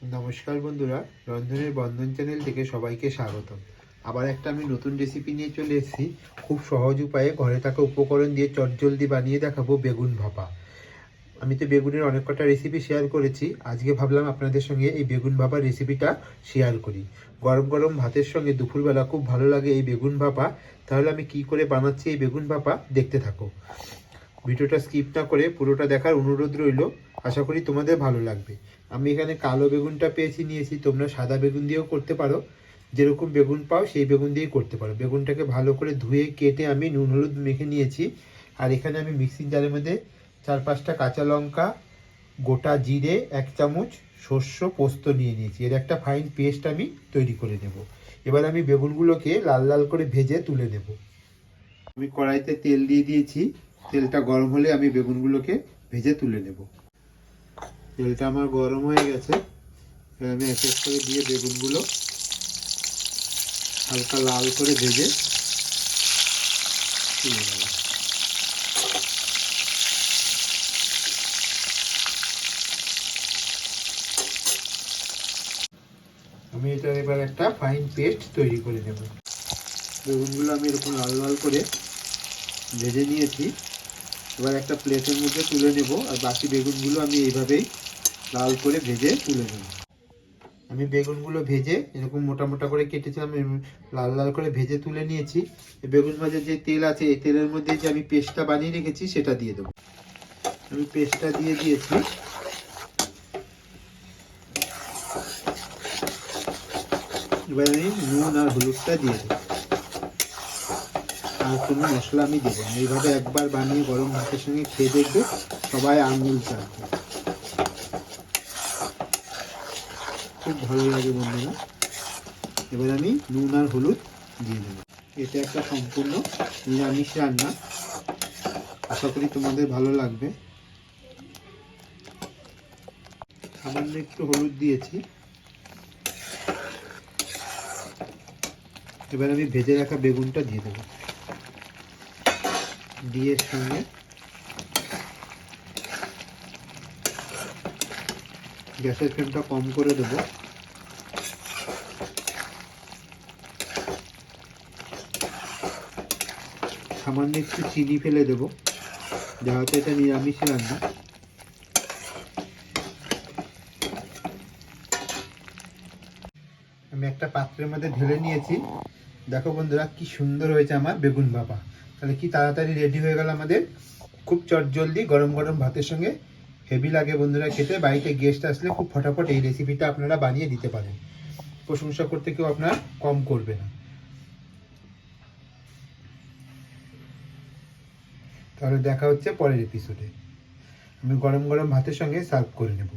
নমস্কার বন্ধুরা, রন্ধনের বন্ধন চ্যানেল থেকে সবাইকে স্বাগতম। আবার একটা আমি নতুন রেসিপি নিয়ে চলে এসেছি। খুব সহজ উপায়ে ঘরে থাকা উপকরণ দিয়ে চটজলদি বানিয়ে দেখাবো বেগুন ভাপা। আমি তো বেগুনের অনেক কটা রেসিপি শেয়ার করেছি, আজকে ভাবলাম আপনাদের সঙ্গে এই বেগুন ভাপার রেসিপিটা শেয়ার করি। গরম গরম ভাতের সঙ্গে দুপুরবেলা খুব ভালো লাগে এই বেগুন ভাপা। তাহলে আমি কি করে বানাচ্ছি এই বেগুন ভাপা দেখতে থাকো। ভিডিওটা স্কিপ না করে পুরোটা দেখার অনুরোধ রইল। আশা করি তোমাদের ভালো লাগবে। আমি এখানে কালো বেগুনটা নিয়েছি, তোমরা সাদা বেগুন দিয়েও করতে পারো। যেরকম বেগুন পাও সেই বেগুন দিয়েই করতে পারো। বেগুনটাকে ভালো করে ধুয়ে কেটে আমি নুন হলুদ মেখে নিয়েছি। আর এখানে আমি মিক্সিং জারের মধ্যে 4-5টা কাঁচা লঙ্কা, গোটা জিরে, 1 চামচ শস্য পোস্ত নিয়ে নিয়েছি। এর একটা ফাইন পেস্ট আমি তৈরি করে নেব। এবার আমি বেগুনগুলোকে লাল লাল করে ভেজে তুলে নেব। আমি কড়াইতে তেল দিয়ে দিয়েছি। তেলটা গরম হলে আমি বেগুনগুলোকে ভেজে তুলে নেব। তেলটা আমার গরম হয়ে গেছে। এবার আমি এক এক করে দিয়ে বেগুনগুলো হালকা লাল করে ভেজে তুলে নেব। আমি এটা এবার একটা ফাইন পেস্ট তৈরি করে নেব। বেগুনগুলো আমি এরকম লাল লাল করে ভেজে নিয়েছি। এবার একটা প্লেটের মধ্যে তুলে নেব। আর বাকি বেগুনগুলো আমি এইভাবেই লাল করে ভেজে তুলে নেব। আমি বেগুনগুলো ভেজে এরকম মোটা মোটা করে কেটেছিলাম, লাল লাল করে ভেজে তুলে নিয়েছি। বেগুন ভাজার যে তেল আছে এই তেলের মধ্যে যে আমি পেস্টটা বানিয়ে রেখেছি সেটা দিয়ে দেবো। আমি পেস্টটা দিয়ে দিয়েছি। এবার আমি নুন আর হলুদটা দিয়ে দেবো। আর কোনো মশলা আমি দেবো না। এইভাবে একবার বানিয়ে গরম ভাতের সঙ্গে খেয়ে দেখবে, সবাই আঙুল চাটবে। খুব ভালো লাগে বন্ধুরা। এবার আমি নুন আর হলুদ দিয়ে দেবো। এটা একটা সম্পূর্ণ নিরামিষ রান্না, আশা করি তোমাদের ভালো লাগবে। সামান্য একটু হলুদ দিয়েছি। এবার আমি ভেজে রাখা বেগুনটা দিয়ে দেবো। দিয়ে সঙ্গে গ্যাসের ফ্লেমটা কম করে দেবো। সামান্য একটু চিনি ফেলে দেবো, যেহেতু এটা নিরামিষ রান্না। আমি একটা পাত্রের মধ্যে ঢেলে নিয়েছি। দেখো বন্ধুরা কি সুন্দর হয়েছে আমার বেগুন ভাপা। তাহলে কি তাড়াতাড়ি রেডি হয়ে গেল আমাদের। খুব চটজলদি গরম গরম ভাতের সঙ্গে হেভি লাগে বন্ধুরা খেতে। বাড়িতে গেস্ট আসলে খুব ফটাফট এই রেসিপিটা আপনারা বানিয়ে দিতে পারেন। প্রশংসা করতে কেউ আপনার কম করবে না। তাহলে দেখা হচ্ছে পরের এপিসোডে। আমি গরম গরম ভাতের সঙ্গে সার্ভ করে নেব।